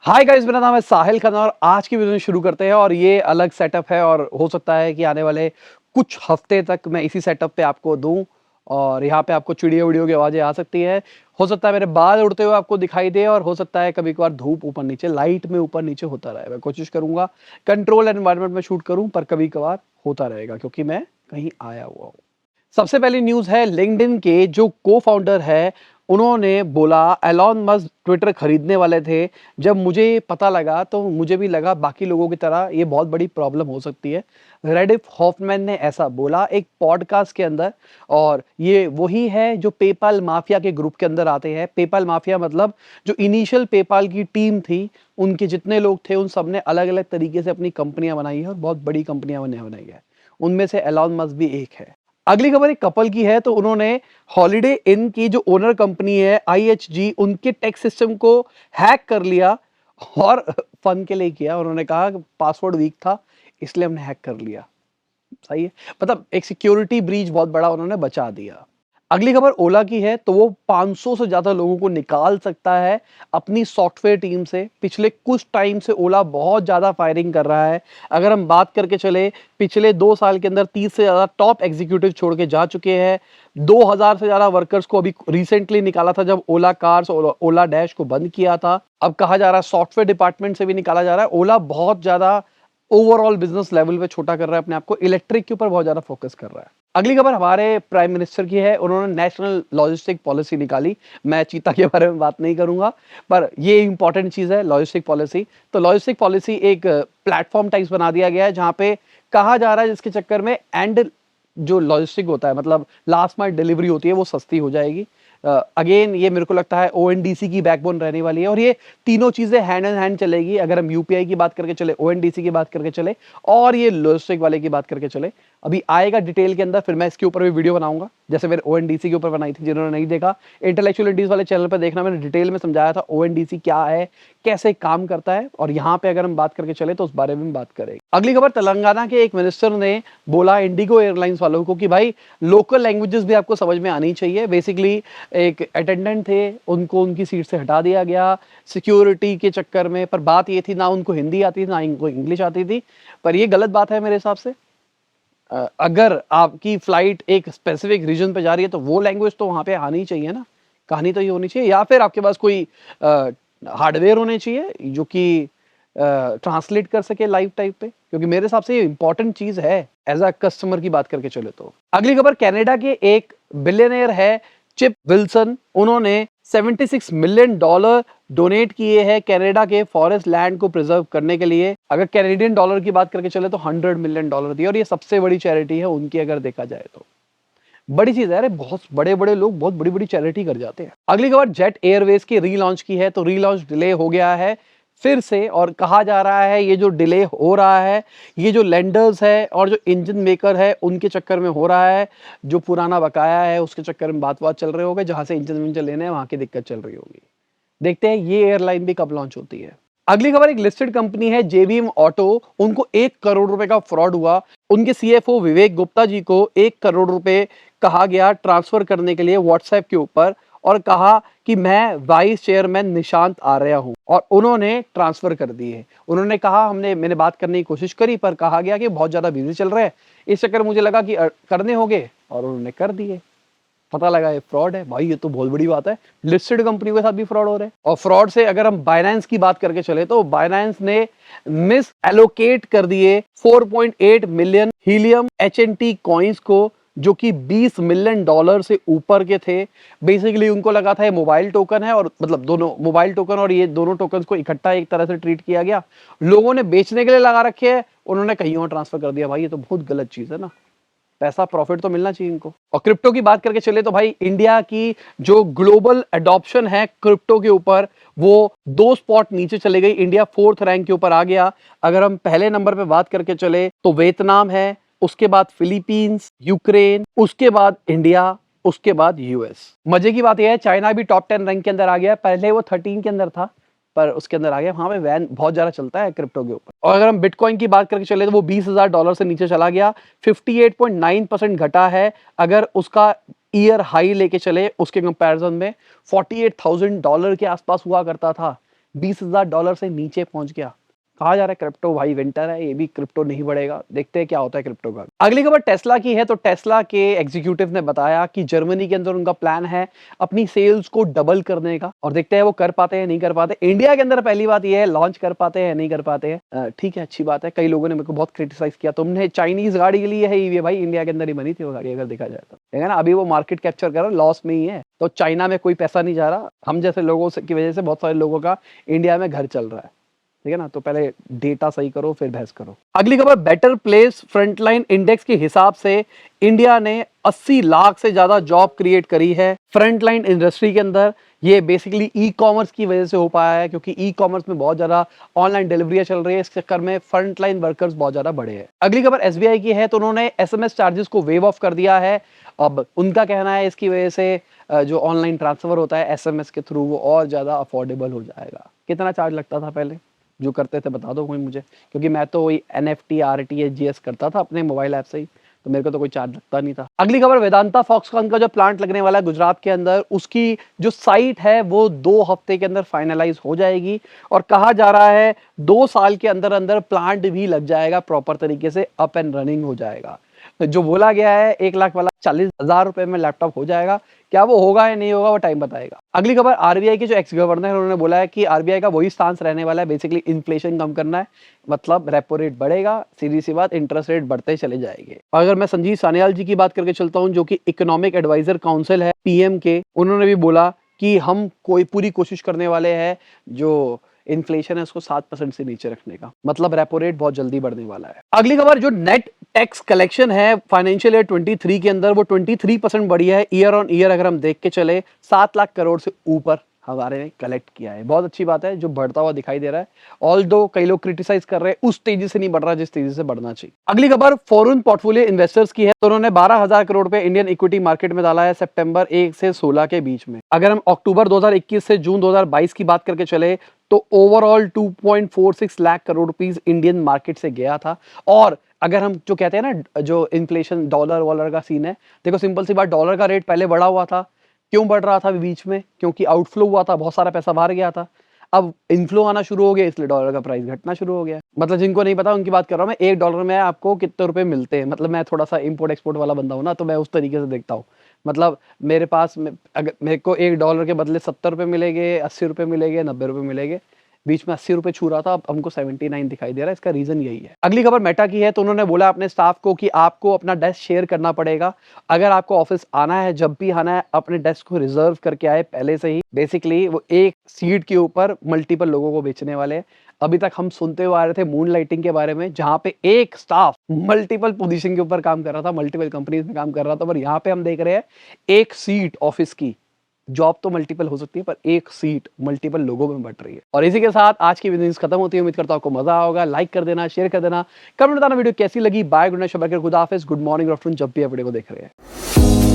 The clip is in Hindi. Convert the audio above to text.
हाय गाइस, मेरा नाम है साहिल खन्ना और आज की वीडियो शुरू करते हैं। और ये अलग सेटअप है और हो सकता है कि आने वाले कुछ हफ्ते तक मैं इसी सेटअप पे आपको दूं। और यहाँ पे आपको चिड़िया वीडियो की आवाज़ें आ सकती है। हो सकता है मेरे बाल उड़ते हुए आपको दिखाई दे और हो सकता है कभी कभार धूप ऊपर नीचे लाइट में ऊपर नीचे होता रहे। मैं कोशिश करूंगा कंट्रोल एनवायरनमेंट में शूट करूं, पर कभी कभार होता रहेगा क्योंकि मैं कहीं आया हुआ हूँ। सबसे पहली न्यूज़ है लिंक्डइन के जो को फाउंडर है, उन्होंने बोला एलॉन मस्क ट्विटर खरीदने वाले थे। जब मुझे पता लगा तो मुझे भी लगा बाकी लोगों की तरह ये बहुत बड़ी प्रॉब्लम हो सकती है। रेडिफ हॉफमैन ने ऐसा बोला एक पॉडकास्ट के अंदर। और ये वही है जो पेपाल माफिया के ग्रुप के अंदर आते हैं। पेपाल माफिया मतलब जो इनिशियल पेपाल की टीम थी, उनके जितने लोग थे उन सब ने अलग अलग तरीके से अपनी कंपनियां बनाई है और बहुत बड़ी कंपनियां बनाई है। उनमें से एलॉन मस्क भी एक है। अगली खबर एक कपल की है। तो उन्होंने हॉलिडे इन की जो ओनर कंपनी है आईएचजी, उनके टैक्स सिस्टम को हैक कर लिया और फन के लिए किया। उन्होंने कहा कि पासवर्ड वीक था इसलिए हमने हैक कर लिया। सही है, मतलब एक सिक्योरिटी ब्रीच बहुत बड़ा उन्होंने बचा दिया। अगली खबर ओला की है। तो वो 500 से ज्यादा लोगों को निकाल सकता है अपनी सॉफ्टवेयर टीम से। पिछले कुछ टाइम से ओला बहुत ज्यादा फायरिंग कर रहा है। अगर हम बात करके चले, पिछले 2 साल के अंदर 30 से ज्यादा टॉप एग्जीक्यूटिव छोड़ के जा चुके हैं। 2000 से ज्यादा वर्कर्स को अभी रिसेंटली निकाला था जब ओला कार्स और ओला डैश को बंद किया था। अब कहा जा रहा है सॉफ्टवेयर डिपार्टमेंट से भी निकाला जा रहा है। ओला बहुत ज्यादा ओवरऑल बिजनेस लेवल पे छोटा कर रहा है अपने आप को, इलेक्ट्रिक के ऊपर बहुत ज्यादा फोकस कर रहा है। अगली खबर हमारे प्राइम मिनिस्टर की है। उन्होंने नेशनल लॉजिस्टिक पॉलिसी निकाली। मैं चीता के बारे में बात नहीं करूंगा, पर ये इंपॉर्टेंट चीज है लॉजिस्टिक पॉलिसी। तो लॉजिस्टिक पॉलिसी एक प्लेटफॉर्म टाइप्स बना दिया गया है जहां पे कहा जा रहा है जिसके चक्कर में एंड जो लॉजिस्टिक होता है, मतलब लास्ट माइल डिलीवरी होती है, वो सस्ती हो जाएगी। अगेन ये मेरे को लगता है ओएनडीसी की बैकबोन रहने वाली है और ये तीनों चीजें हैंड इन हैंड चलेगी। अगर हम यूपीआई की बात करके चले, ओएनडीसी की बात करके चले और ये लॉजिस्टिक वाले की बात करके चले, अभी आएगा डिटेल के अंदर। फिर मैं इसके ऊपर भी वीडियो बनाऊंगा जैसे मैंने ओएनडीसी के ऊपर बनाई थी। जिन्होंने नहीं देखा, इंटेलेक्चुअल इंडीज वाले चैनल पर देखना, मैंने डिटेल में समझाया था ओएनडीसी क्या है, कैसे काम करता है। और यहाँ पे अगर हम बात करके चले तो उस बारे में बात करेंगे। अगली खबर तेलंगाना के एक मिनिस्टर ने बोला इंडिगो एयरलाइंस वालों को कि भाई लोकल लैंग्वेजेस भी आपको समझ में आनी चाहिए। बेसिकली एक अटेंडेंट थे, उनको उनकी सीट से हटा दिया गया सिक्योरिटी के चक्कर में। पर बात ये थी ना उनको हिंदी आती थी ना इनको इंग्लिश आती थी। पर ये गलत बात है मेरे हिसाब से। अगर आपकी फ्लाइट एक स्पेसिफिक रीजन पे जा रही है तो वो लैंग्वेज तो वहां पे आनी चाहिए ना। कहानी तो ये होनी चाहिए, या फिर आपके पास कोई हार्डवेयर होने चाहिए जो कि ट्रांसलेट कर सके लाइव टाइप पे, क्योंकि मेरे हिसाब से ये इंपॉर्टेंट चीज है एज अ कस्टमर की बात करके चले तो। अगली खबर कनाडा के एक बिलियनियर है चिप विल्सन। उन्होंने $76 मिलियन डोनेट किए हैं कनाडा के फॉरेस्ट लैंड को प्रिजर्व करने के लिए। अगर कैनेडियन डॉलर की बात करके चले तो $100 मिलियन दिए और ये सबसे बड़ी चैरिटी है उनकी अगर देखा जाए तो। बड़ी चीज है, अरे बहुत बड़े बड़े लोग बहुत बड़ी बड़ी चैरिटी कर जाते हैं। अगली खबर जेट एयरवेज की रीलॉन्च की है। तो रीलॉन्च डिले हो गया है फिर से, और कहा जा रहा है ये जो डिले हो रहा है ये जो लैंडर्स है और जो इंजन मेकर है उनके चक्कर में हो रहा है। जो पुराना बकाया है उसके चक्कर में बात चल रहे होंगे, जहां से इंजन लेने हैं वहां की दिक्कत चल रही होगी। देखते हैं ये एयरलाइन भी कब लॉन्च होती है। अगली खबर एक लिस्टेड कंपनी है जेबीएम ऑटो। उनको 1 करोड़ रुपए का फ्रॉड हुआ। उनके सीएफओ विवेक गुप्ता जी को 1 करोड़ रुपए कहा गया ट्रांसफर करने के लिए व्हाट्सएप के ऊपर, और कहा कि मैं वाइस चेयरमैन निशांत आर्या हूं, और उन्होंने ट्रांसफर कर दिए। उन्होंने कहा मैंने बात करने की कोशिश करी पर कहा गया कि बहुत ज्यादा बिजी चल रहे हैं, इस चक्कर मुझे लगा कि करने होंगे और उन्होंने कर दिए। पता लगा ये फ्रॉड है। भाई ये तो बहुत बड़ी बात है, लिस्टेड कंपनी के साथ भी फ्रॉड हो रहे हैं। और फ्रॉड से अगर हम बाइनेंस की बात करके चले तो बाइनेंस ने मिस एलोकेट कर दिए 4.8 मिलियन हीलियम एचएनटी कॉइन्स को, जो कि $20 मिलियन से ऊपर के थे। बेसिकली उनको लगा था ये मोबाइल टोकन है, और मतलब दोनों मोबाइल टोकन और ये दोनों टोकन को इकट्ठा एक तरह से ट्रीट किया गया। लोगों ने बेचने के लिए लगा रखे हैं, उन्होंने कहीं और ट्रांसफर कर दिया। भाई ये तो बहुत गलत चीज है ना, पैसा प्रॉफिट तो मिलना चाहिए इनको। और क्रिप्टो की बात करके चले तो भाई इंडिया की जो ग्लोबल एडॉप्शन है क्रिप्टो के ऊपर, वो 2 स्पॉट नीचे चले गई। इंडिया 4th रैंक के ऊपर आ गया। अगर हम पहले नंबर पे बात करके चले तो वियतनाम है, उसके बाद फिलीपींस, यूक्रेन, उसके बाद इंडिया, उसके बाद यूएस। मजे की बात यह है चाइना भी टॉप 10 रैंक के अंदर आ गया। पहले वो 13 के अंदर था पर उसके अंदर आ गया। वहां पे वैन बहुत ज्यादा चलता है क्रिप्टो के ऊपर। और अगर हम बिटकॉइन की बात करके चले तो वो $20,000 से नीचे चला गया, 58.9% घटा है। अगर उसका ईयर हाई लेके चले उसके कंपैरिजन में $48,000 के आसपास हुआ करता था। $20,000 से नीचे पहुंच गया। कहा जा रहा है क्रिप्टो भाई विंटर है, ये भी क्रिप्टो नहीं बढ़ेगा। देखते हैं क्या होता है क्रिप्टो का। अगली खबर टेस्ला की है। तो टेस्ला के एग्जीक्यूटिव ने बताया कि जर्मनी के अंदर उनका प्लान है अपनी सेल्स को डबल करने का, और देखते हैं वो कर पाते हैं नहीं कर पाते। इंडिया के अंदर पहली बात ये है लॉन्च कर पाते हैं नहीं कर पाते हैं। ठीक है, अच्छी बात है। कई लोगों ने मेरे को बहुत क्रिटिसाइज किया, तुमने चाइनीज गाड़ी के लिए है ये भाई, इंडिया के अंदर ही बनी थी वो गाड़ी, अगर देखा जाए तो है ना। अभी वो मार्केट कैप्चर कर रहा है, लॉस में ही है, तो चाइना में कोई पैसा नहीं जा रहा। हम जैसे लोगों की वजह से बहुत सारे लोगों का इंडिया में घर चल रहा है, ठीक है ना। तो पहले डेटा सही करो फिर बहस करो। अगली खबर बेटर प्लेस फ्रंटलाइन इंडेक्स के हिसाब से इंडिया ने 80 लाख से ज्यादा जॉब क्रिएट करी है फ्रंटलाइन इंडस्ट्री के अंदर। ये बेसिकली ई कॉमर्स की वजह से हो पाया है, क्योंकि ई कॉमर्स में बहुत ज्यादा ऑनलाइन डिलीवरियां चल रही है, इस चक्कर में फ्रंटलाइन वर्कर्स बहुत ज्यादा बढ़े हैं। अगली खबर एसबीआई की है। तो उन्होंने एसएमएस चार्जेस को वेव ऑफ कर दिया है। अब उनका कहना है इसकी वजह से जो ऑनलाइन ट्रांसफर होता है एसएमएस के थ्रू वो और ज्यादा अफोर्डेबल हो जाएगा। कितना चार्ज लगता था पहले जो करते थे बता दो कोई मुझे, क्योंकि मैं तो वही एनएफटी आरटीएस जीएस करता था अपने मोबाइल ऐप से ही, तो मेरे को तो कोई चार्ज लगता नहीं था। अगली खबर वेदांता फॉक्सकॉन का जो प्लांट लगने वाला है गुजरात के अंदर, उसकी जो साइट है वो 2 हफ्ते के अंदर फाइनलाइज हो जाएगी, और कहा जा रहा है 2 साल के अंदर अंदर प्लांट भी लग जाएगा, प्रॉपर तरीके से अप एंड रनिंग हो जाएगा। तो जो बोला गया है 1 लाख वाला 40,000 रुपए में लैपटॉप हो जाएगा, क्या वो होगा या नहीं होगा वो टाइम बताएगा। अगली खबर आरबीआई के जो एक्स गवर्नर है उन्होंने बोला है कि आरबीआई का वही स्टांस रहने वाला है, बेसिकली इन्फ्लेशन कम करना है, मतलब रेपो रेट बढ़ेगा, सीधी सी बात, इंटरेस्ट रेट बढ़ते चले जाएंगे। अगर मैं संजीव सान्याल जी की बात करके चलता हूं जो कि इकोनॉमिक एडवाइजर काउंसिल है पीएम के, उन्होंने भी बोला कि हम कोई पूरी कोशिश करने वाले हैं जो इन्फ्लेशन है उसको 7% से नीचे रखने का, मतलब रेपो रेट बहुत जल्दी बढ़ने वाला है। अगली खबर जो नेट टैक्स कलेक्शन है फाइनेंशियल ईयर 23 के अंदर वो 23% बढ़ी है ईयर ऑन ईयर। अगर हम देख के चले 7 लाख करोड़ से ऊपर हमारे ने कलेक्ट किया है, बहुत अच्छी बात है, जो बढ़ता हुआ दिखाई दे रहा है। ऑल्दो कई लोग क्रिटिसाइज कर रहे हैं उस तेजी से नहीं बढ़ रहा जिस तेजी से बढ़ना चाहिए। अगली खबर फॉरेन पोर्टफोलियो इन्वेस्टर्स की है। तो उन्होंने 12,000 करोड़ रुपए इंडियन इक्विटी मार्केट में डाला है सितंबर 1 से 16 के बीच में। अगर हम अक्टूबर 2021 से जून 2022 की बात करके चले तो overall 2.46 lakh crore rupees Indian market से गया था। और अगर हम जो कहते हैं ना जो इन्फ्लेशन डॉलर वॉलर का सीन है, देखो सिंपल सी बात, डॉलर का रेट पहले बढ़ा हुआ था, क्यों बढ़ रहा था बीच में, क्योंकि आउटफ्लो हुआ था, बहुत सारा पैसा बाहर गया था। अब इनफ्लो आना शुरू हो गया इसलिए डॉलर का प्राइस घटना शुरू हो गया। मतलब जिनको नहीं पता उनकी बात कर रहा हूँ मैं, $1 में आपको कितने रुपए मिलते हैं। मतलब मैं थोड़ा सा इंपोर्ट एक्सपोर्ट वाला बंदा हूँ ना, तो मैं उस तरीके से देखता हूँ। मतलब मेरे पास अगर मेरे को $1 के बदले 70 रुपए मिलेंगे, 80 रुपए मिलेंगे, 90 रुपए मिलेंगे, बीच में 80 रुपए छू रहा था, अब हमको 79 दिखाई दे रहा है। इसका रीजन यही है। अगली खबर मेटा की है। तो उन्होंने बोला अपने स्टाफ को कि आपको अपना डेस्क शेयर करना पड़ेगा। अगर आपको ऑफिस आना है, जब भी आना है, अपने डेस्क को रिजर्व करके आए पहले से ही। बेसिकली वो एक सीट के ऊपर मल्टीपल लोगों को बेचने वाले हैं। अभी तक हम सुनते हुए आ रहे थे मून लाइटिंग के बारे में, जहां पे एक स्टाफ मल्टीपल पोजीशन के ऊपर काम कर रहा था, मल्टीपल कंपनीज में काम कर रहा था, पर यहाँ पे हम देख रहे हैं एक सीट ऑफिस की, जॉब तो मल्टीपल हो सकती है पर एक सीट मल्टीपल लोगों में बट रही है। और इसी के साथ आज की वीडियो खत्म होती है। उम्मीद करता हूं आपको मजा होगा। लाइक कर देना, शेयर कर देना, कमेंट बताना वीडियो कैसी लगी। बाय, गुड नाइट, शब्बा खैर, खुदा हाफिज़, गुड मॉर्निंग, आफ्टरनून, जब भी आप वीडियो को देख रहे हैं।